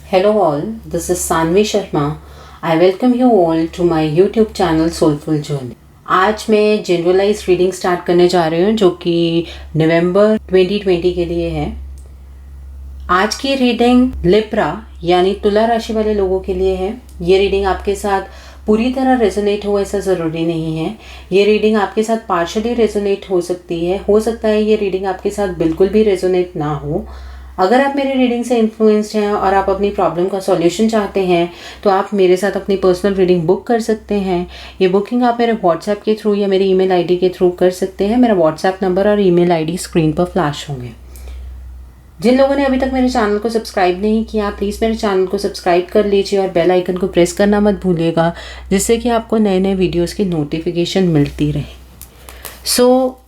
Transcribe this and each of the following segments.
Hello all, this is Sanvi Sharma. I welcome you all to my YouTube channel Soulful Journey. आज मैं generalise reading start करने जा रही हूँ जो कि नवंबर 2020 के लिए है। आज की रीडिंग लिब्रा यानी तुला राशि वाले लोगों के लिए है। ये रीडिंग आपके साथ पूरी तरह रेजोनेट हो ऐसा ज़रूरी नहीं है। ये रीडिंग आपके साथ पार्शली रेजोनेट हो सकती है। हो सकता है ये रीडिंग आपके साथ बिल्कुल भी रेजोनेट ना हो। अगर आप मेरी रीडिंग से इन्फ्लुएंस्ड हैं और आप अपनी प्रॉब्लम का सॉल्यूशन चाहते हैं तो आप मेरे साथ अपनी पर्सनल रीडिंग बुक कर सकते हैं। ये बुकिंग आप मेरे व्हाट्सएप के थ्रू या मेरी ईमेल आईडी के थ्रू कर सकते हैं। मेरा व्हाट्सएप नंबर और ईमेल आईडी स्क्रीन पर फ्लैश होंगे। जिन लोगों ने अभी तक मेरे चैनल को सब्सक्राइब नहीं किया प्लीज़ मेरे चैनल को सब्सक्राइब कर लीजिए और बेल आइकन को प्रेस करना मत भूलिएगा, जिससे कि आपको नए नए वीडियोस की नोटिफिकेशन मिलती रहे। सो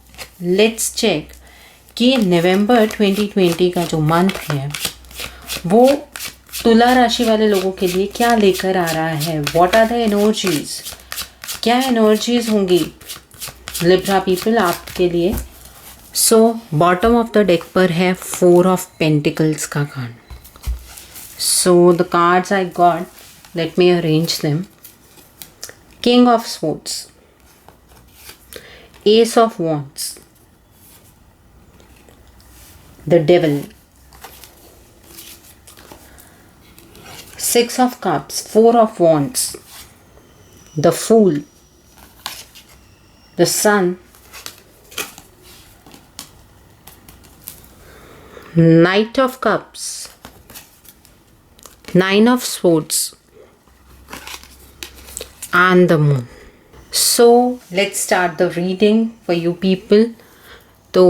लेट्स चेक कि नवंबर 2020 का जो मंथ है वो तुला राशि वाले लोगों के लिए क्या लेकर आ रहा है। व्हाट आर द एनर्जीज, क्या एनर्जीज होंगी लिब्रा पीपल आपके लिए। So bottom of the deck पर है 4 ऑफ पेंटिकल्स का card. So the cards I got, let me arrange them. King of swords, S of wands, the devil, 6 of cups, 4 of wands, the fool, the sun, knight of cups, 9 of swords and the moon. So let's start the reading for you people. तो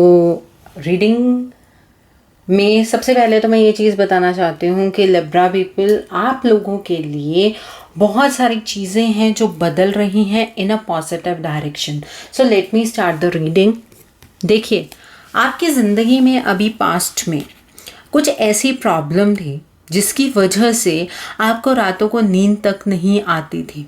reading में सबसे पहले तो मैं ये चीज़ बताना चाहती हूँ कि लिब्रा पीपल आप लोगों के लिए बहुत सारी चीज़ें हैं जो बदल रही हैं in a positive direction. So let me start the reading. देखिए, आपकी ज़िंदगी में अभी पास्ट में कुछ ऐसी प्रॉब्लम थी जिसकी वजह से आपको रातों को नींद तक नहीं आती थी।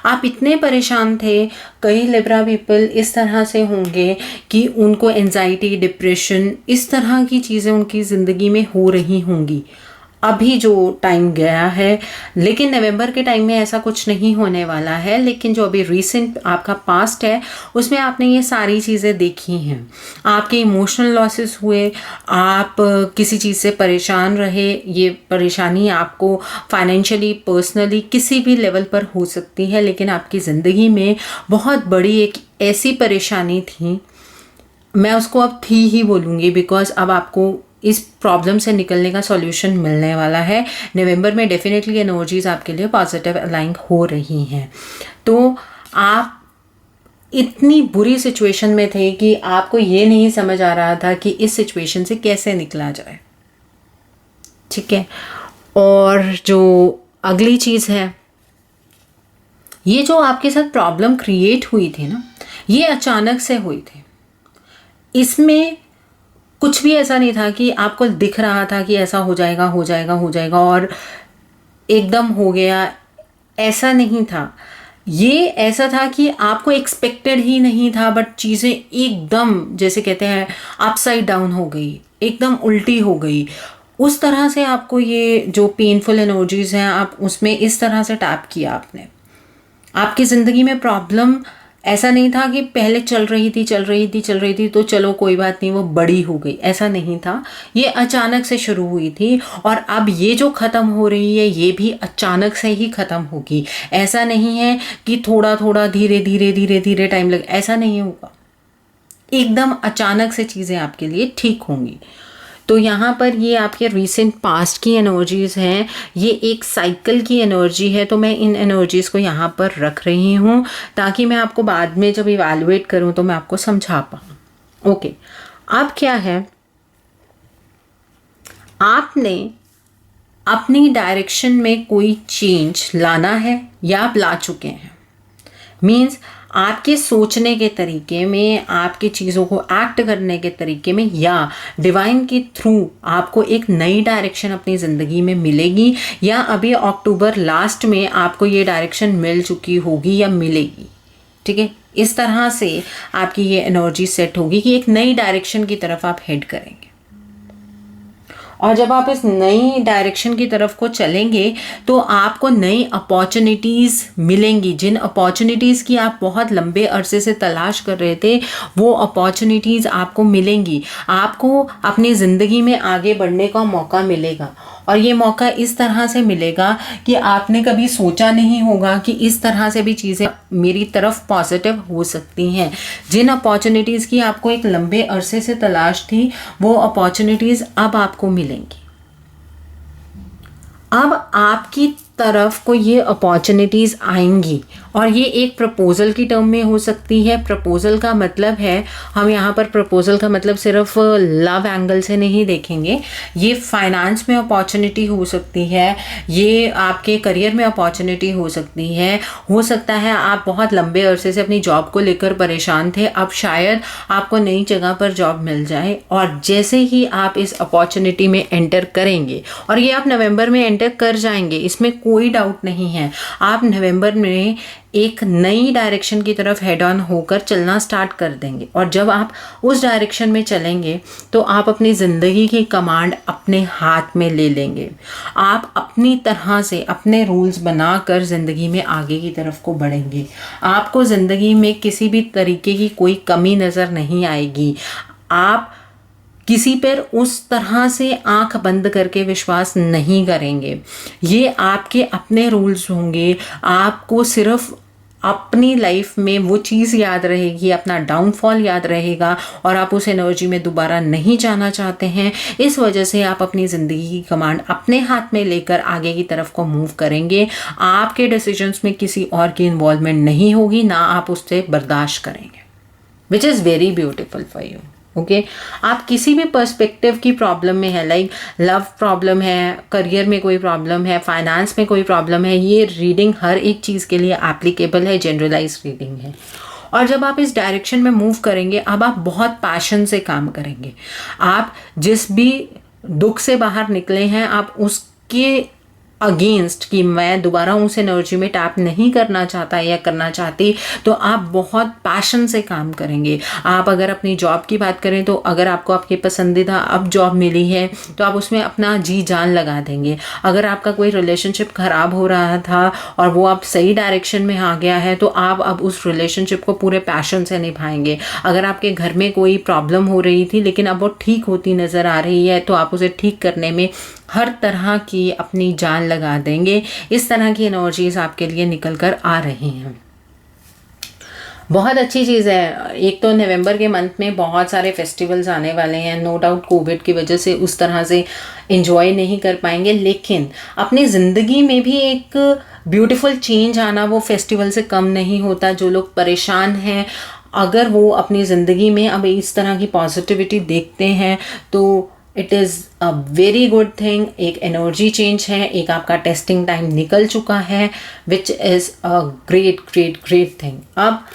आप इतने परेशान थे। कई लिब्रा पीपल इस तरह से होंगे कि उनको एंजाइटी, डिप्रेशन, इस तरह की चीज़ें उनकी ज़िंदगी में हो रही होंगी अभी जो टाइम गया है। लेकिन नवंबर के टाइम में ऐसा कुछ नहीं होने वाला है। लेकिन जो अभी रीसेंट आपका पास्ट है उसमें आपने ये सारी चीज़ें देखी हैं। आपके इमोशनल लॉसेस हुए, आप किसी चीज़ से परेशान रहे। ये परेशानी आपको फाइनेंशियली, पर्सनली किसी भी लेवल पर हो सकती है। लेकिन आपकी ज़िंदगी में बहुत बड़ी एक ऐसी परेशानी थी, मैं उसको अब थी ही बोलूँगी बिकॉज अब आपको इस प्रॉब्लम से निकलने का सॉल्यूशन मिलने वाला है। नवंबर में डेफिनेटली एनर्जीज आपके लिए पॉजिटिव अलाइन हो रही हैं। तो आप इतनी बुरी सिचुएशन में थे कि आपको ये नहीं समझ आ रहा था कि इस सिचुएशन से कैसे निकला जाए, ठीक है। और जो अगली चीज़ है, ये जो आपके साथ प्रॉब्लम क्रिएट हुई थी ना, ये अचानक से हुई थी। इसमें कुछ भी ऐसा नहीं था कि आपको दिख रहा था कि ऐसा हो जाएगा हो जाएगा हो जाएगा और एकदम हो गया, ऐसा नहीं था। ये ऐसा था कि आपको एक्सपेक्टेड ही नहीं था, बट चीज़ें एकदम जैसे कहते हैं अपसाइड डाउन हो गई, एकदम उल्टी हो गई। उस तरह से आपको ये जो पेनफुल एनर्जीज हैं आप उसमें इस तरह से टैप किया आपने। आपकी ज़िंदगी में प्रॉब्लम ऐसा नहीं था कि पहले चल रही थी तो चलो कोई बात नहीं वो बड़ी हो गई, ऐसा नहीं था। ये अचानक से शुरू हुई थी और अब ये जो ख़त्म हो रही है ये भी अचानक से ही ख़त्म होगी। ऐसा नहीं है कि थोड़ा थोड़ा धीरे धीरे टाइम लगे, ऐसा नहीं होगा। एकदम अचानक से चीज़ें आपके लिए ठीक होंगी। तो यहाँ पर ये आपके रीसेंट पास्ट की एनर्जीज हैं, ये एक साइकिल की एनर्जी है। तो मैं इन एनर्जीज़ को यहाँ पर रख रही हूँ ताकि मैं आपको बाद में जब इवैल्यूएट करूँ तो मैं आपको समझा पाऊँ। ओके, अब क्या है, आपने अपनी डायरेक्शन में कोई चेंज लाना है या आप ला चुके हैं। मीन्स आपके सोचने के तरीके में, आपकी चीज़ों को एक्ट करने के तरीके में या डिवाइन के थ्रू आपको एक नई डायरेक्शन अपनी ज़िंदगी में मिलेगी, या अभी अक्टूबर लास्ट में आपको ये डायरेक्शन मिल चुकी होगी या मिलेगी, ठीक है। इस तरह से आपकी ये एनर्जी सेट होगी कि एक नई डायरेक्शन की तरफ आप हेड करेंगे। और जब आप इस नई डायरेक्शन की तरफ को चलेंगे तो आपको नई अपॉर्चुनिटीज़ मिलेंगी। जिन अपॉर्चुनिटीज़ की आप बहुत लंबे अरसे से तलाश कर रहे थे वो अपॉर्चुनिटीज़ आपको मिलेंगी। आपको अपनी ज़िंदगी में आगे बढ़ने का मौका मिलेगा और ये मौका इस तरह से मिलेगा कि आपने कभी सोचा नहीं होगा कि इस तरह से भी चीज़ें मेरी तरफ पॉजिटिव हो सकती हैं। जिन अपॉर्चुनिटीज़ की आपको एक लंबे अरसे से तलाश थी वो अपॉर्चुनिटीज़ अब आपको मिलेंगी। अब आपकी तरफ को ये अपॉर्चुनिटीज़ आएंगी और ये एक प्रपोज़ल की टर्म में हो सकती है। प्रपोज़ल का मतलब है, हम यहाँ पर प्रपोज़ल का मतलब सिर्फ लव एंगल से नहीं देखेंगे। ये फाइनेंस में अपॉर्चुनिटी हो सकती है, ये आपके करियर में अपॉर्चुनिटी हो सकती है। हो सकता है आप बहुत लंबे अरसे से अपनी जॉब को लेकर परेशान थे, अब शायद आपको नई जगह पर जॉब मिल जाए और जैसे ही आप इस अपॉर्चुनिटी में एंटर करेंगे, और ये आप नवंबर में एंटर कर जाएंगे, इसमें कोई डाउट नहीं है। आप नवंबर में एक नई डायरेक्शन की तरफ हेड ऑन होकर चलना स्टार्ट कर देंगे और जब आप उस डायरेक्शन में चलेंगे तो आप अपनी ज़िंदगी की कमांड अपने हाथ में ले लेंगे। आप अपनी तरह से अपने रूल्स बनाकर ज़िंदगी में आगे की तरफ को बढ़ेंगे। आपको ज़िंदगी में किसी भी तरीके की कोई कमी नज़र नहीं आएगी। आप किसी पर उस तरह से आंख बंद करके विश्वास नहीं करेंगे। ये आपके अपने रूल्स होंगे। आपको सिर्फ अपनी लाइफ में वो चीज़ याद रहेगी, अपना डाउनफॉल याद रहेगा और आप उस एनर्जी में दोबारा नहीं जाना चाहते हैं। इस वजह से आप अपनी ज़िंदगी की कमांड अपने हाथ में लेकर आगे की तरफ को मूव करेंगे। आपके डिसीजंस में किसी और की इन्वॉल्वमेंट नहीं होगी, ना आप उससे बर्दाश्त करेंगे, which is very beautiful for you. Okay आप किसी भी पर्सपेक्टिव की प्रॉब्लम में है, लाइक लव प्रॉब्लम है, करियर में कोई प्रॉब्लम है, फाइनेंस में कोई प्रॉब्लम है, ये रीडिंग हर एक चीज़ के लिए एप्लीकेबल है, जनरलाइज रीडिंग है। और जब आप इस डायरेक्शन में मूव करेंगे, अब आप बहुत पैशन से काम करेंगे। आप जिस भी दुख से बाहर निकले हैं, आप उसके अगेंस्ट कि मैं दोबारा उस एनर्जी में टैप नहीं करना चाहता या करना चाहती, तो आप बहुत पैशन से काम करेंगे। आप अगर अपनी जॉब की बात करें तो अगर आपको आपकी पसंदीदा अब जॉब मिली है तो आप उसमें अपना जी जान लगा देंगे। अगर आपका कोई रिलेशनशिप ख़राब हो रहा था और वो आप सही डायरेक्शन में आ गया है तो आप अब उस रिलेशनशिप को पूरे पैशन से निभाएंगे। अगर आपके घर में कोई प्रॉब्लम हो रही थी लेकिन अब वो ठीक होती नज़र आ रही है तो आप उसे ठीक करने में हर तरह की अपनी जान लगा देंगे। इस तरह की एनर्जीज आपके लिए निकल कर आ रही हैं। बहुत अच्छी चीज़ है। एक तो नवंबर के मंथ में बहुत सारे फेस्टिवल्स आने वाले हैं, नो डाउट कोविड की वजह से उस तरह से एंजॉय नहीं कर पाएंगे, लेकिन अपनी ज़िंदगी में भी एक ब्यूटीफुल चेंज आना वो फेस्टिवल से कम नहीं होता। जो लोग परेशान हैं, अगर वो अपनी ज़िंदगी में अब इस तरह की पॉजिटिविटी देखते हैं तो it is a very good thing. एक एनर्जी चेंज है, एक आपका टेस्टिंग टाइम निकल चुका है, which is a great great great thing. अब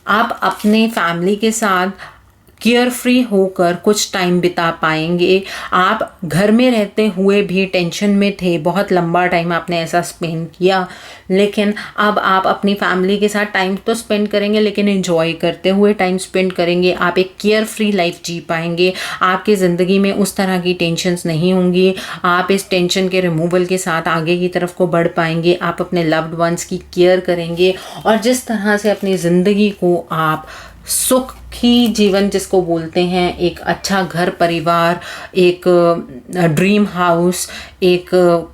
आप अपने फैमिली के साथ केयर फ्री होकर कुछ टाइम बिता पाएंगे। आप घर में रहते हुए भी टेंशन में थे, बहुत लंबा टाइम आपने ऐसा स्पेंड किया, लेकिन अब आप अपनी फैमिली के साथ टाइम तो स्पेंड करेंगे लेकिन एंजॉय करते हुए टाइम स्पेंड करेंगे। आप एक केयर फ्री लाइफ जी पाएंगे। आपकी ज़िंदगी में उस तरह की टेंशन्स नहीं होंगी। आप इस टेंशन के रिमूवल के साथ आगे की तरफ को बढ़ पाएंगे। आप अपने लव्ड वंस की केयर करेंगे और जिस तरह से अपनी ज़िंदगी को आप सुखी जीवन जिसको बोलते हैं, एक अच्छा घर परिवार, एक ड्रीम हाउस, एक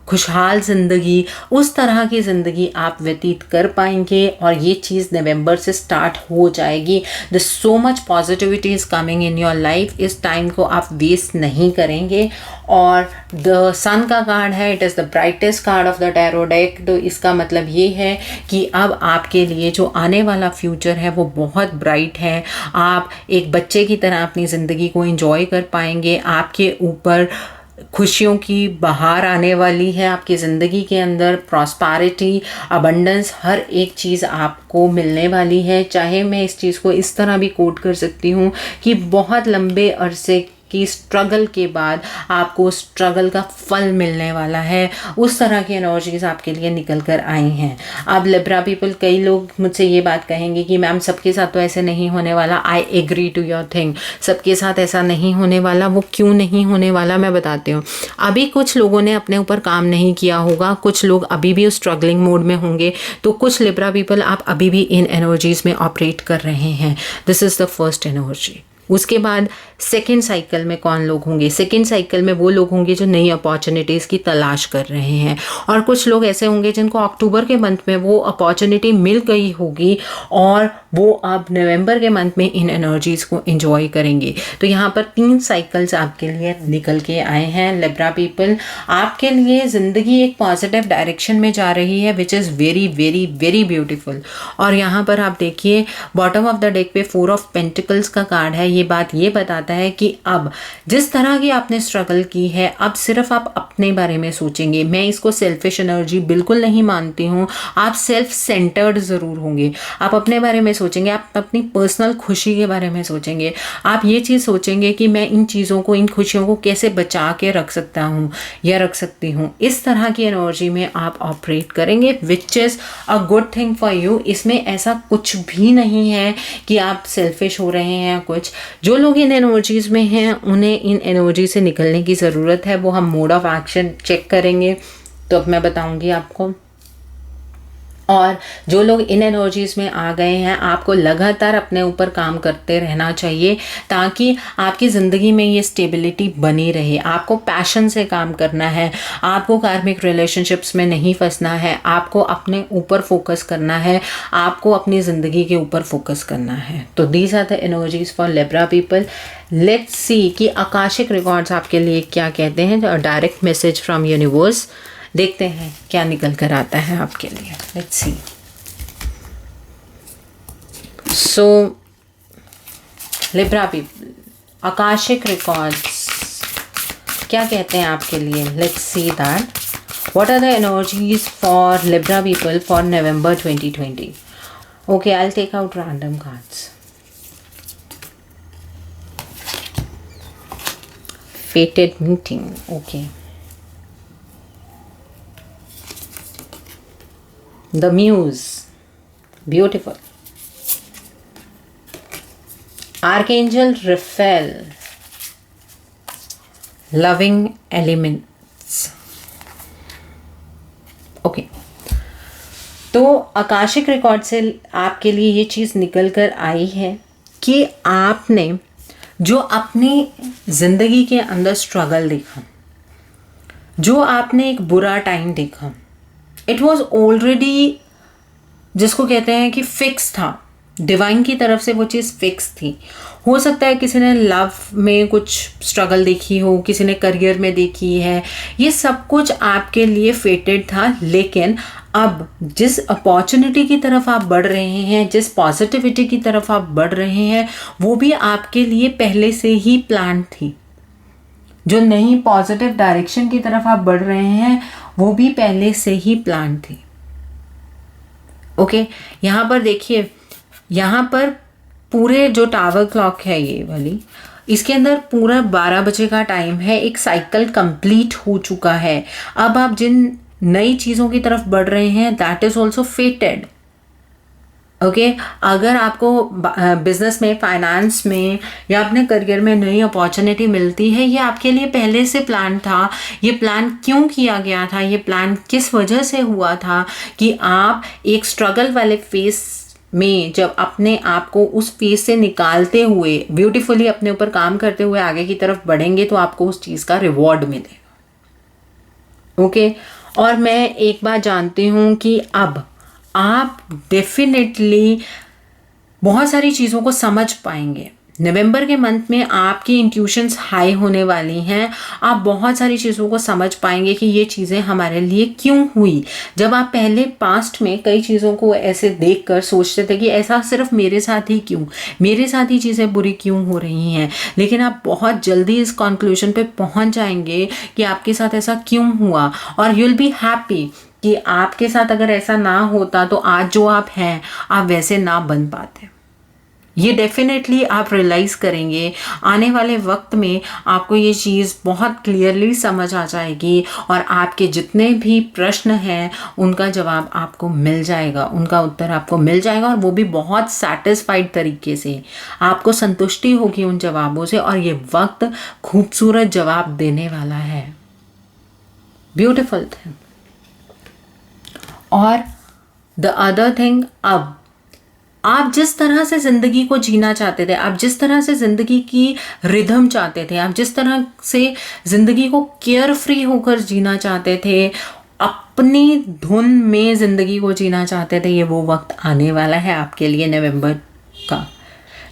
खुशहाल ज़िंदगी, उस तरह की ज़िंदगी आप व्यतीत कर पाएंगे और ये चीज़ नवंबर से स्टार्ट हो जाएगी। The so much positivity is coming in your life. इस टाइम को आप वेस्ट नहीं करेंगे। और द सन का कार्ड है, it is the brightest card of the tarot deck. तो इसका मतलब ये है कि अब आपके लिए जो आने वाला फ्यूचर है वो बहुत ब्राइट है। आप एक बच्चे की तरह अपनी ज़िंदगी को एंजॉय कर पाएंगे। आपके ऊपर खुशियों की बहार आने वाली है। आपकी ज़िंदगी के अंदर प्रॉस्पेरिटी, अबंडेंस, हर एक चीज़ आपको मिलने वाली है। चाहे मैं इस चीज़ को इस तरह भी कोट कर सकती हूँ कि बहुत लंबे अरसे कि स्ट्रगल के बाद आपको स्ट्रगल का फल मिलने वाला है। उस तरह की एनर्जीज आपके लिए निकल कर आई हैं। अब लिब्रा पीपल, कई लोग मुझसे ये बात कहेंगे कि मैम सबके साथ तो ऐसे नहीं होने वाला। I agree to your thing, सबके साथ ऐसा नहीं होने वाला। वो क्यों नहीं होने वाला मैं बताती हूँ। अभी कुछ लोगों ने अपने ऊपर काम नहीं किया होगा, कुछ लोग अभी भी स्ट्रगलिंग मोड में होंगे, तो कुछ लिब्रा पीपल आप अभी भी इन एनर्जीज में ऑपरेट कर रहे हैं। This is the first energy. उसके बाद सेकेंड साइकिल में कौन लोग होंगे? सेकेंड साइकिल में वो लोग होंगे जो नई अपॉर्चुनिटीज़ की तलाश कर रहे हैं, और कुछ लोग ऐसे होंगे जिनको अक्टूबर के मंथ में वो अपॉर्चुनिटी मिल गई होगी और वो अब नवंबर के मंथ में इन एनर्जीज़ को एंजॉय करेंगे। तो यहाँ पर 3 साइकिल्स आपके लिए निकल के आए हैं। लिब्रा पीपल, आपके लिए ज़िंदगी एक पॉजिटिव डायरेक्शन में जा रही है, which is very very very beautiful. और यहाँ पर आप देखिए बॉटम ऑफ द डेक पे 4 ऑफ पेंटिकल्स का कार्ड है। ये बात ये बताता है कि अब जिस तरह की आपने स्ट्रगल की है, अब सिर्फ आप अपने बारे में सोचेंगे। मैं इसको सेल्फिश एनर्जी बिल्कुल नहीं मानती हूँ। आप सेल्फ सेंटर्ड ज़रूर होंगे। आप अपने बारे में सोचेंगे, आप अपनी पर्सनल खुशी के बारे में सोचेंगे। आप ये चीज़ सोचेंगे कि मैं इन चीज़ों को, इन खुशियों को कैसे बचा के रख सकता हूँ या रख सकती हूँ। इस तरह की एनर्जी में आप ऑपरेट करेंगे, which is a good thing for you. इसमें ऐसा कुछ भी नहीं है कि आप सेल्फिश हो रहे हैं। कुछ जो लोग इन एनर्जीज में हैं उन्हें इन एनर्जी से निकलने की ज़रूरत है। वो हम मोड ऑफ एक्शन चेक करेंगे तो अब मैं बताऊंगी आपको। और जो लोग इन एनर्जीज में आ गए हैं, आपको लगातार अपने ऊपर काम करते रहना चाहिए ताकि आपकी ज़िंदगी में ये स्टेबिलिटी बनी रहे। आपको पैशन से काम करना है, आपको कार्मिक रिलेशनशिप्स में नहीं फंसना है, आपको अपने ऊपर फोकस करना है, आपको अपनी ज़िंदगी के ऊपर फोकस करना है। तो these are the energies for Libra people. Let's see कि आकाशिक रिकॉर्ड्स आपके लिए क्या कहते हैं। डायरेक्ट मैसेज फ्रॉम यूनिवर्स, देखते हैं क्या निकल कर आता है आपके लिए। Let's see. So Libra people, Akashic records क्या कहते हैं आपके लिए। Let's see that what are the energies for Libra people for November 2020। Okay, I will take out random cards. Fated meeting, okay. The Muse, beautiful. Archangel Raphael, loving elements. Okay. तो Akashic record से आपके लिए ये चीज़ निकल कर आई है कि आपने जो अपनी ज़िंदगी के अंदर स्ट्रगल देखा, जो आपने एक बुरा टाइम देखा, इट वॉज ऑलरेडी, जिसको कहते हैं कि फिक्स था। डिवाइन की तरफ से वो चीज़ फिक्स थी। हो सकता है किसी ने लव में कुछ स्ट्रगल देखी हो, किसी ने करियर में देखी है, ये सब कुछ आपके लिए फेटेड था। लेकिन अब जिस अपॉर्चुनिटी की तरफ आप बढ़ रहे हैं, जिस पॉजिटिविटी की तरफ आप बढ़ रहे हैं, वो भी आपके लिए पहले से ही प्लान थी। जो नई पॉजिटिव डायरेक्शन की तरफ आप बढ़ रहे हैं वो भी पहले से ही प्लान थी। ओके, यहाँ पर देखिए, यहाँ पर पूरे जो टावर क्लॉक है ये वाली, इसके अंदर पूरा 12 बजे का टाइम है। एक साइकिल कंप्लीट हो चुका है। अब आप जिन नई चीज़ों की तरफ बढ़ रहे हैं, दैट इज़ ऑल्सो फेटेड। ओके, अगर आपको बिजनेस में, फाइनेंस में या अपने करियर में नई अपॉर्चुनिटी मिलती है, ये आपके लिए पहले से प्लान था। ये प्लान क्यों किया गया था, ये प्लान किस वजह से हुआ था कि आप एक स्ट्रगल वाले फेस में जब अपने आप को उस फेस से निकालते हुए ब्यूटीफुली अपने ऊपर काम करते हुए आगे की तरफ बढ़ेंगे तो आपको उस चीज़ का रिवॉर्ड मिलेगा। ओके, और मैं एक बात जानती हूँ कि अब आप डेफिनेटली बहुत सारी चीज़ों को समझ पाएंगे। नवंबर के मंथ में आपकी इंट्यूशंस हाई होने वाली हैं। आप बहुत सारी चीज़ों को समझ पाएंगे कि ये चीज़ें हमारे लिए क्यों हुई। जब आप पहले पास्ट में कई चीज़ों को ऐसे देखकर सोचते थे कि ऐसा सिर्फ मेरे साथ ही क्यों, मेरे साथ ही चीज़ें बुरी क्यों हो रही हैं, लेकिन आप बहुत जल्दी इस कंक्लूजन पे पहुंच जाएंगे कि आपके साथ ऐसा क्यों हुआ, और यू विल बी हैप्पी कि आपके साथ अगर ऐसा ना होता तो आज जो आप हैं आप वैसे ना बन पाते। ये डेफिनेटली आप रियलाइज़ करेंगे। आने वाले वक्त में आपको ये चीज़ बहुत क्लियरली समझ आ जाएगी और आपके जितने भी प्रश्न हैं उनका जवाब आपको मिल जाएगा, उनका उत्तर आपको मिल जाएगा, और वो भी बहुत सेटिस्फाइड तरीके से। आपको संतुष्टि होगी उन जवाबों से, और ये वक्त खूबसूरत जवाब देने वाला है। Beautiful thing. और द अदर थिंग, अब आप जिस तरह से ज़िंदगी को जीना चाहते थे, आप जिस तरह से ज़िंदगी की रिदम चाहते थे, आप जिस तरह से ज़िंदगी को केयर फ्री होकर जीना चाहते थे, अपनी धुन में ज़िंदगी को जीना चाहते थे, ये वो वक्त आने वाला है आपके लिए नवंबर का।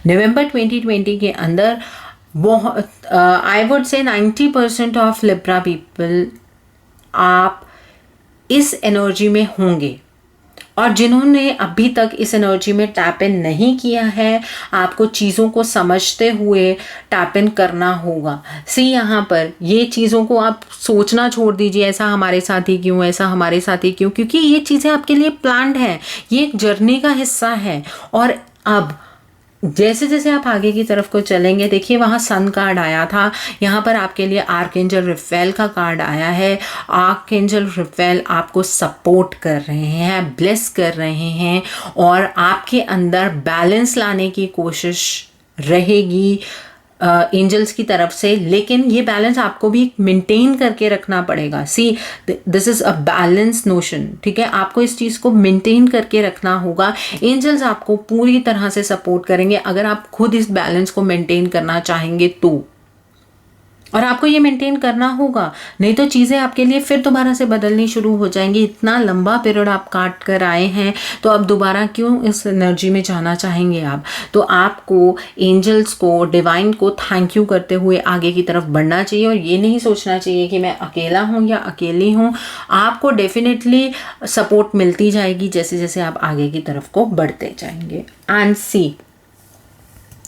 नवंबर 2020 के अंदर बहुत I would say 90% of Libra people आप इस एनर्जी में होंगे, और जिन्होंने अभी तक इस एनर्जी में टैप इन नहीं किया है, आपको चीज़ों को समझते हुए टैप इन करना होगा। सी यहाँ पर ये चीज़ों को आप सोचना छोड़ दीजिए, ऐसा हमारे साथ ही क्यों, ऐसा हमारे साथ ही क्यों, क्योंकि ये चीज़ें आपके लिए प्लान्ड हैं, ये एक जर्नी का हिस्सा है। और अब जैसे जैसे आप आगे की तरफ को चलेंगे, देखिए वहाँ सन कार्ड आया था, यहाँ पर आपके लिए आर्कएंजल रिफेल का कार्ड आया है। आर्कएंजल रिफेल आपको सपोर्ट कर रहे हैं, ब्लेस कर रहे हैं, और आपके अंदर बैलेंस लाने की कोशिश रहेगी एंजल्स की तरफ से। लेकिन ये बैलेंस आपको भी मेंटेन करके रखना पड़ेगा। See, this is a balance notion, ठीक है। आपको इस चीज़ को मेंटेन करके रखना होगा। एंजल्स आपको पूरी तरह से सपोर्ट करेंगे अगर आप खुद इस बैलेंस को मेंटेन करना चाहेंगे तो, और आपको ये मेंटेन करना होगा, नहीं तो चीज़ें आपके लिए फिर दोबारा से बदलनी शुरू हो जाएंगी। इतना लंबा पीरियड आप काट कर आए हैं, तो अब दोबारा क्यों इस एनर्जी में जाना चाहेंगे आप? तो आपको एंजल्स को, डिवाइन को थैंक यू करते हुए आगे की तरफ बढ़ना चाहिए, और ये नहीं सोचना चाहिए कि मैं अकेला हूँ या अकेली हूँ। आपको डेफिनेटली सपोर्ट मिलती जाएगी जैसे जैसे आप आगे की तरफ को बढ़ते जाएंगे। And see,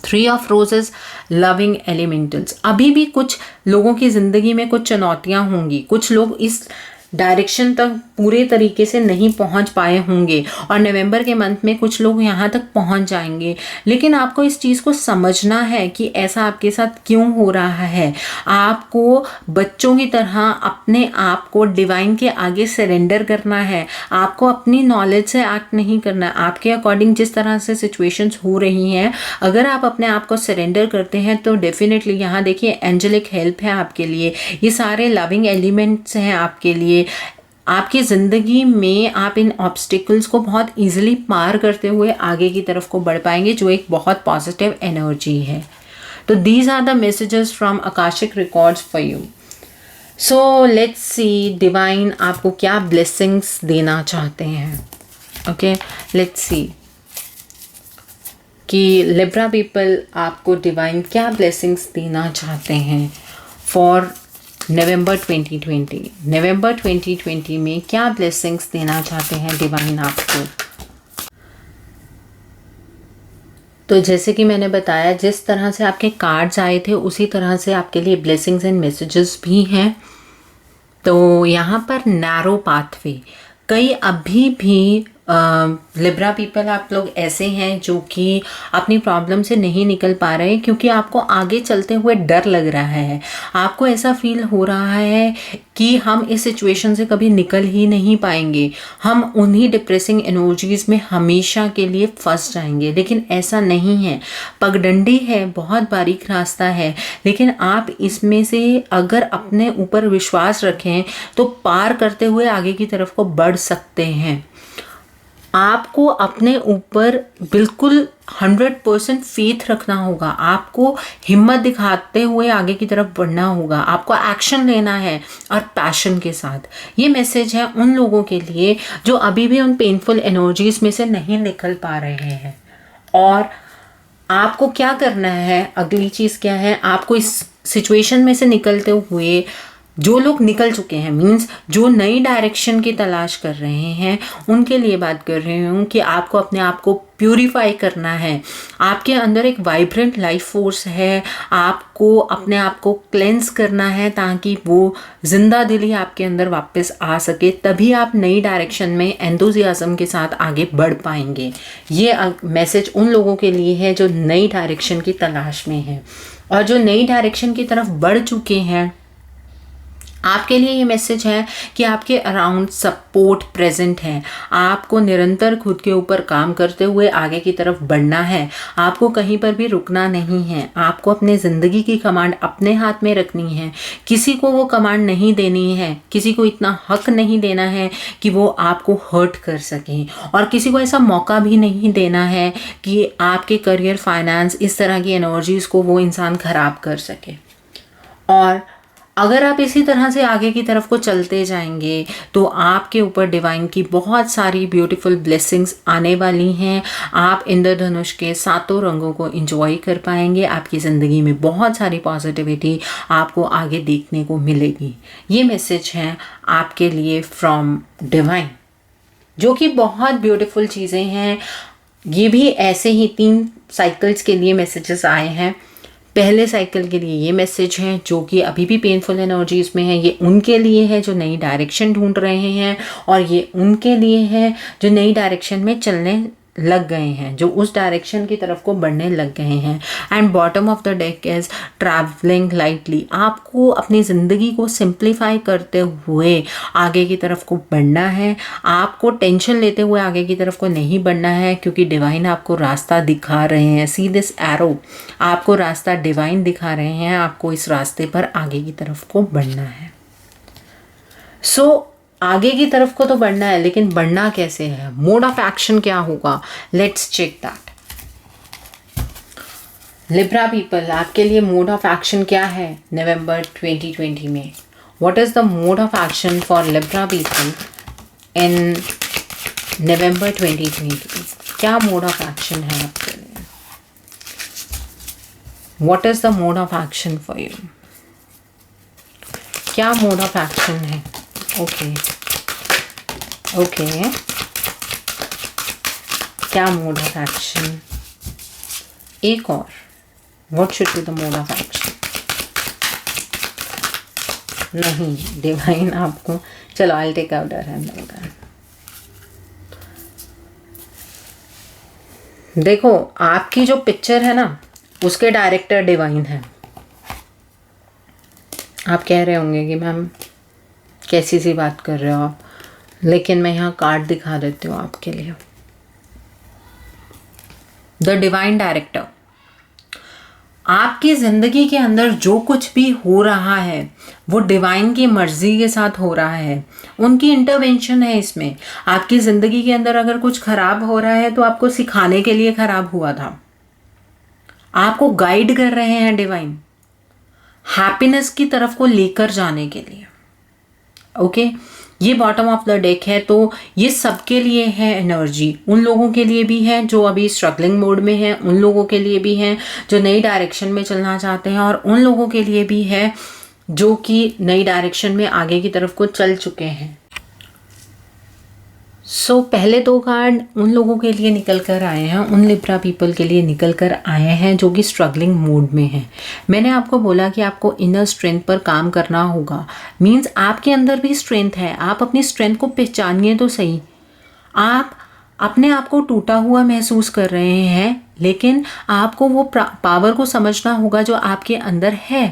3 of roses, loving elementals. अभी भी कुछ लोगों की ज़िंदगी में कुछ चुनौतियां होंगी, कुछ लोग इस डायरेक्शन तक पूरे तरीके से नहीं पहुंच पाए होंगे, और नवंबर के मंथ में कुछ लोग यहां तक पहुंच जाएंगे। लेकिन आपको इस चीज़ को समझना है कि ऐसा आपके साथ क्यों हो रहा है। आपको बच्चों की तरह अपने आप को डिवाइन के आगे सरेंडर करना है। आपको अपनी नॉलेज से एक्ट नहीं करना। आपके अकॉर्डिंग जिस तरह से सिचुएशंस हो रही हैं, अगर आप अपने आप को सरेंडर करते हैं तो डेफिनेटली यहाँ देखिए एंजेलिक हेल्प है आपके लिए। ये सारे लविंग एलिमेंट्स हैं आपके लिए। आपकी ज़िंदगी में आप इन ऑब्स्टिकल्स को बहुत इजीली पार करते हुए आगे की तरफ को बढ़ पाएंगे, जो एक बहुत पॉजिटिव एनर्जी है। तो these are the messages from Akashic records for you. So let's see divine आपको क्या ब्लेसिंग्स देना चाहते हैं। ओके, लेट्स सी कि लिब्रा पीपल आपको डिवाइन क्या ब्लेसिंग्स देना चाहते हैं फॉर नवंबर 2020। नवंबर 2020 में क्या ब्लेसिंग्स देना चाहते हैं डिवाइन आपको। तो जैसे कि मैंने बताया, जिस तरह से आपके कार्ड्स आए थे उसी तरह से आपके लिए ब्लेसिंग्स एंड मैसेजेस भी हैं। तो यहाँ पर नैरो पाथवे, कई अभी भी लिब्रा पीपल आप लोग ऐसे हैं जो कि अपनी प्रॉब्लम से नहीं निकल पा रहे, क्योंकि आपको आगे चलते हुए डर लग रहा है। आपको ऐसा फील हो रहा है कि हम इस सिचुएशन से कभी निकल ही नहीं पाएंगे, हम उन्हीं डिप्रेसिंग एनर्जीज में हमेशा के लिए फंस जाएंगे। लेकिन ऐसा नहीं है, पगडंडी है, बहुत बारीक रास्ता है, लेकिन आप इसमें से अगर अपने ऊपर विश्वास रखें तो पार करते हुए आगे की तरफ को बढ़ सकते हैं। आपको अपने ऊपर बिल्कुल 100% फेथ रखना होगा। आपको हिम्मत दिखाते हुए आगे की तरफ बढ़ना होगा। आपको एक्शन लेना है और पैशन के साथ। ये मैसेज है उन लोगों के लिए जो अभी भी उन पेनफुल एनर्जीज में से नहीं निकल पा रहे हैं। और आपको क्या करना है, अगली चीज़ क्या है, आपको इस सिचुएशन में से निकलते हुए जो लोग निकल चुके हैं, मीन्स जो नई डायरेक्शन की तलाश कर रहे हैं, उनके लिए बात कर रही हूँ कि आपको अपने आप को प्यूरिफाई करना है। आपके अंदर एक वाइब्रेंट लाइफ फोर्स है, आपको अपने आप को क्लेंस करना है ताकि वो जिंदा दिली आपके अंदर वापस आ सके, तभी आप नई डायरेक्शन में एंथुसियाज्म के साथ आगे बढ़ पाएंगे। ये मैसेज उन लोगों के लिए है जो नई डायरेक्शन की तलाश में हैं, और जो नई डायरेक्शन की तरफ बढ़ चुके हैं, आपके लिए ये मैसेज है कि आपके अराउंड सपोर्ट प्रेजेंट है। आपको निरंतर खुद के ऊपर काम करते हुए आगे की तरफ बढ़ना है, आपको कहीं पर भी रुकना नहीं है। आपको अपने ज़िंदगी की कमांड अपने हाथ में रखनी है, किसी को वो कमांड नहीं देनी है, किसी को इतना हक नहीं देना है कि वो आपको हर्ट कर सके, और किसी को ऐसा मौका भी नहीं देना है कि आपके करियर, फाइनेंस, इस तरह की एनर्जीज़ को वो इंसान ख़राब कर सके। और अगर आप इसी तरह से आगे की तरफ को चलते जाएंगे तो आपके ऊपर डिवाइन की बहुत सारी ब्यूटीफुल ब्लेसिंग्स आने वाली हैं। आप इंद्रधनुष के सातों रंगों को एंजॉय कर पाएंगे। आपकी ज़िंदगी में बहुत सारी पॉजिटिविटी आपको आगे देखने को मिलेगी। ये मैसेज है आपके लिए फ्रॉम डिवाइन, जो कि बहुत ब्यूटीफुल चीज़ें हैं। ये भी ऐसे ही 3 साइकिल्स के लिए मैसेजेस आए हैं। पहले साइकिल के लिए ये मैसेज है जो कि अभी भी पेनफुल एनर्जीज में है, ये उनके लिए है जो नई डायरेक्शन ढूंढ रहे हैं, और ये उनके लिए है जो नई डायरेक्शन में चलने लग गए हैं, जो उस डायरेक्शन की तरफ को बढ़ने लग गए हैं। And bottom of the deck is travelling lightly. आपको अपनी ज़िंदगी को सिंप्लीफाई करते हुए आगे की तरफ को बढ़ना है। आपको टेंशन लेते हुए आगे की तरफ को नहीं बढ़ना है, क्योंकि डिवाइन आपको रास्ता दिखा रहे हैं। सी दिस एरो, आपको रास्ता डिवाइन दिखा रहे हैं। आपको इस रास्ते पर आगे की तरफ को बढ़ना है। आगे की तरफ को तो बढ़ना है, लेकिन बढ़ना कैसे है, मोड ऑफ एक्शन क्या होगा, let's check that. Libra people, आपके लिए मोड ऑफ एक्शन क्या है नवंबर 2020 में? What is the mode of action for Libra people in November 2020? क्या मोड ऑफ एक्शन है आपके लिए? What is the mode of action for you? क्या मोड ऑफ एक्शन है? ओके, क्या मोड ऑफ एक्शन? एक और, what should be the mode of action? नहीं, डिवाइन आपको, चलो I take out a random card. देखो, आपकी जो पिक्चर है ना, उसके डायरेक्टर डिवाइन है। आप कह रहे होंगे कि मैम कैसी सी बात कर रहे हो आप, लेकिन मैं यहाँ कार्ड दिखा देती हूँ आपके लिए। द डिवाइन डायरेक्टर, आपकी ज़िंदगी के अंदर जो कुछ भी हो रहा है वो डिवाइन की मर्जी के साथ हो रहा है। उनकी इंटरवेंशन है इसमें। आपकी ज़िंदगी के अंदर अगर कुछ खराब हो रहा है तो आपको सिखाने के लिए खराब हुआ था। आपको गाइड कर रहे हैं डिवाइन, हैप्पीनेस की तरफ को लेकर जाने के लिए। ओके, ये बॉटम ऑफ द डेक है, तो ये सबके लिए है एनर्जी। उन लोगों के लिए भी है जो अभी स्ट्रगलिंग मोड में है, उन लोगों के लिए भी है जो नई डायरेक्शन में चलना चाहते हैं, और उन लोगों के लिए भी है जो कि नई डायरेक्शन में आगे की तरफ को चल चुके हैं। पहले 2 कार्ड उन लोगों के लिए निकल कर आए हैं, उन लिब्रा पीपल के लिए निकल कर आए हैं जो कि स्ट्रगलिंग मोड में हैं। मैंने आपको बोला कि आपको इनर स्ट्रेंथ पर काम करना होगा। मींस आपके अंदर भी स्ट्रेंथ है, आप अपनी स्ट्रेंथ को पहचानिए तो सही। आप अपने आप को टूटा हुआ महसूस कर रहे हैं, लेकिन आपको वो पावर को समझना होगा जो आपके अंदर है।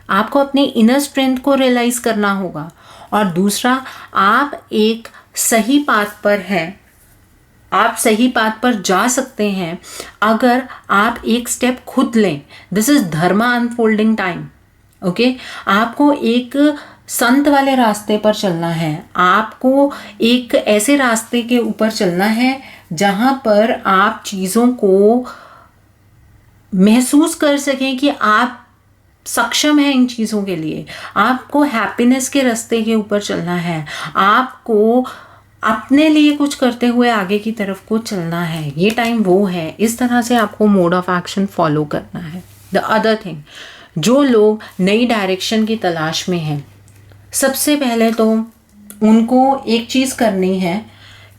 आपको अपनी इनर स्ट्रेंथ को रियलाइज़ करना होगा। और दूसरा, आप एक सही पाथ पर हैं, आप सही पाथ पर जा सकते हैं अगर आप एक स्टेप खुद लें। This is Dharma unfolding time. Okay, आपको एक संत वाले रास्ते पर चलना है। आपको एक ऐसे रास्ते के ऊपर चलना है जहां पर आप चीज़ों को महसूस कर सकें कि आप सक्षम है इन चीज़ों के लिए। आपको हैप्पीनेस के रास्ते के ऊपर चलना है। आपको अपने लिए कुछ करते हुए आगे की तरफ को चलना है। ये टाइम वो है, इस तरह से आपको मोड ऑफ एक्शन फॉलो करना है। द अदर थिंग, जो लोग नई डायरेक्शन की तलाश में हैं, सबसे पहले तो उनको एक चीज़ करनी है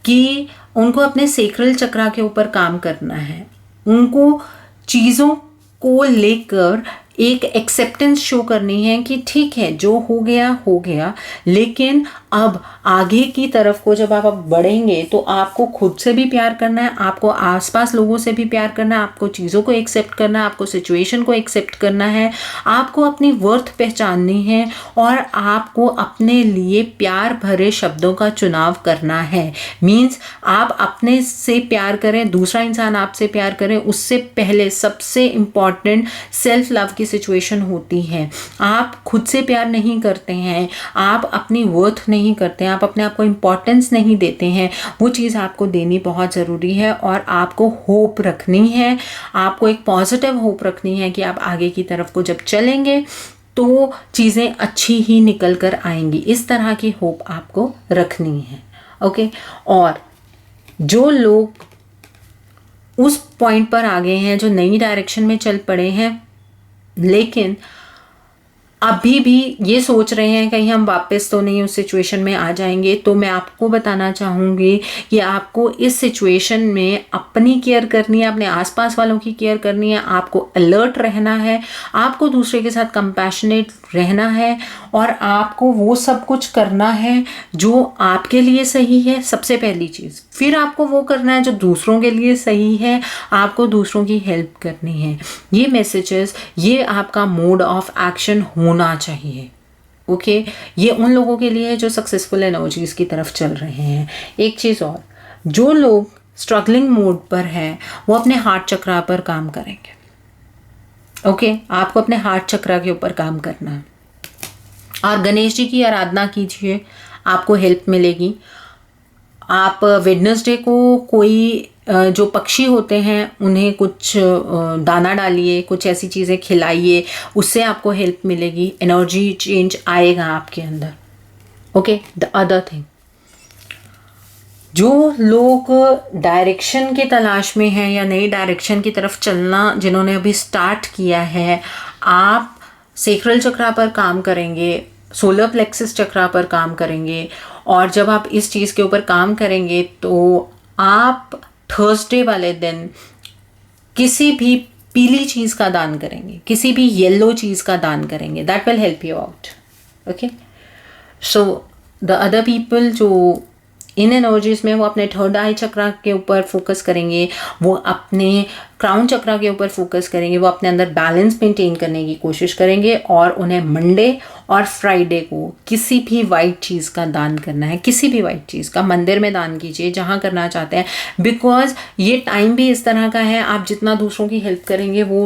कि उनको अपने सेक्रल चक्रा के ऊपर काम करना है। उनको चीज़ों को लेकर एक एक्सेप्टेंस शो करनी है कि ठीक है, जो हो गया, लेकिन अब आगे की तरफ को जब आप बढ़ेंगे तो आपको खुद से भी प्यार करना है, आपको आसपास लोगों से भी प्यार करना है, आपको चीज़ों को एक्सेप्ट करना है, आपको सिचुएशन को एक्सेप्ट करना है, आपको अपनी वर्थ पहचाननी है और आपको अपने लिए प्यार भरे शब्दों का चुनाव करना है। मीन्स आप अपने से प्यार करें, दूसरा इंसान आपसे प्यार करे, उससे पहले सबसे इम्पॉर्टेंट सेल्फ लव की सिचुएशन होती है। आप खुद से प्यार नहीं करते हैं, आप अपनी वर्थ नहीं करते हैं, आप अपने आप को इम्पोर्टेंस नहीं देते हैं, वो चीज़ आपको देनी बहुत ज़रूरी है। और आपको होप रखनी है, आपको एक पॉजिटिव होप रखनी है कि आप आगे की तरफ को जब चलेंगे तो चीज़ें अच्छी ही निकल कर आएंगी। इस तरह की होप आपको रखनी है। ओके, और जो लोग उस पॉइंट पर आ गए हैं, जो नई डायरेक्शन में चल पड़े हैं, लेकिन अभी भी ये सोच रहे हैं कहीं हम वापस तो नहीं उस सिचुएशन में आ जाएंगे, तो मैं आपको बताना चाहूँगी कि आपको इस सिचुएशन में अपनी केयर करनी है, अपने आसपास वालों की केयर करनी है, आपको अलर्ट रहना है, आपको दूसरे के साथ कंपैशनेट रहना है और आपको वो सब कुछ करना है जो आपके लिए सही है, सबसे पहली चीज़। फिर आपको वो करना है जो दूसरों के लिए सही है, आपको दूसरों की हेल्प करनी है। ये मैसेजेस, ये आपका मोड ऑफ एक्शन होना चाहिए। ओके, ये उन लोगों के लिए है जो सक्सेसफुल एनर्जीज की तरफ चल रहे हैं। एक चीज़ और, जो लोग स्ट्रगलिंग मोड पर हैं वो अपने हार्ट चक्रा पर काम करेंगे। ओके, आपको अपने हार्ट चक्रा के ऊपर काम करना है और गणेश जी की आराधना कीजिए, आपको हेल्प मिलेगी। आप वेडनेसडे को कोई जो पक्षी होते हैं उन्हें कुछ दाना डालिए, कुछ ऐसी चीज़ें खिलाइए, उससे आपको हेल्प मिलेगी, एनर्जी चेंज आएगा आपके अंदर। ओके, द अदर थिंग, जो लोग डायरेक्शन की तलाश में हैं या नई डायरेक्शन की तरफ चलना जिन्होंने अभी स्टार्ट किया है, आप सेक्रल चक्रा पर काम करेंगे, सोलर प्लेक्सस चक्रा पर काम करेंगे और जब आप इस चीज़ के ऊपर काम करेंगे तो आप थर्सडे वाले दिन किसी भी पीली चीज़ का दान करेंगे, किसी भी येलो चीज़ का दान करेंगे, that will help you out. Okay, so the other people जो इन एनर्जीज में, वो अपने थर्ड आई चक्रा के ऊपर फोकस करेंगे, वो अपने क्राउन चक्रा के ऊपर फोकस करेंगे, वो अपने अंदर बैलेंस मेंटेन करने की कोशिश करेंगे और उन्हें मंडे और फ्राइडे को किसी भी वाइट चीज़ का दान करना है। किसी भी वाइट चीज़ का मंदिर में दान कीजिए जहाँ करना चाहते हैं, बिकॉज ये टाइम भी इस तरह का है, आप जितना दूसरों की हेल्प करेंगे वो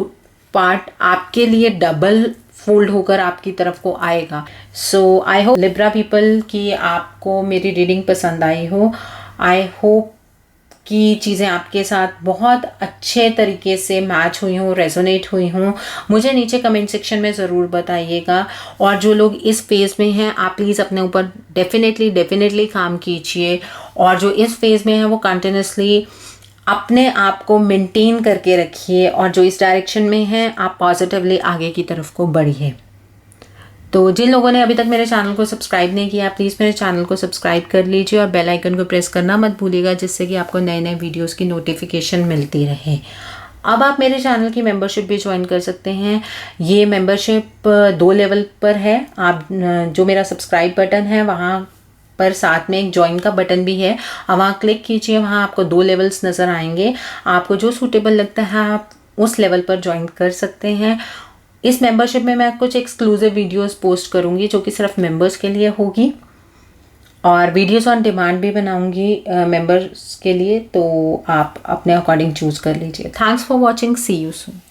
पार्ट आपके लिए डबल फोल्ड होकर आपकी तरफ को आएगा। सो आई होप लिब्रा पीपल कि आपको मेरी रीडिंग पसंद आई हो। आई होप कि चीज़ें आपके साथ बहुत अच्छे तरीके से मैच हुई हों, रेजोनेट हुई हों। मुझे नीचे कमेंट सेक्शन में ज़रूर बताइएगा। और जो लोग इस फेज़ में हैं, आप प्लीज़ अपने ऊपर डेफिनेटली काम कीजिए और जो इस फेज़ में है वो कंटिन्यूसली अपने आप को मेंटेन करके रखिए और जो इस डायरेक्शन में है आप पॉजिटिवली आगे की तरफ को बढ़िए। तो जिन लोगों ने अभी तक मेरे चैनल को सब्सक्राइब नहीं किया, प्लीज़ मेरे चैनल को सब्सक्राइब कर लीजिए और बेल आइकन को प्रेस करना मत भूलिएगा, जिससे कि आपको नए नए वीडियोस की नोटिफिकेशन मिलती रहे। अब आप मेरे चैनल की मेंबरशिप भी ज्वाइन कर सकते हैं। ये मेंबरशिप 2 लेवल पर है। आप जो मेरा सब्सक्राइब बटन है वहाँ पर साथ में एक ज्वाइन का बटन भी है, वहाँ क्लिक कीजिए, वहाँ आपको 2 लेवल्स नज़र आएंगे। आपको जो सूटेबल लगता है आप उस लेवल पर ज्वाइन कर सकते हैं। इस मेंबरशिप में मैं कुछ एक्सक्लूसिव वीडियोस पोस्ट करूँगी जो कि सिर्फ मेंबर्स के लिए होगी और वीडियोस ऑन डिमांड भी बनाऊँगी मेंबर्स के लिए, तो आप अपने अकॉर्डिंग चूज़ कर लीजिए। Thanks for watching, see you soon.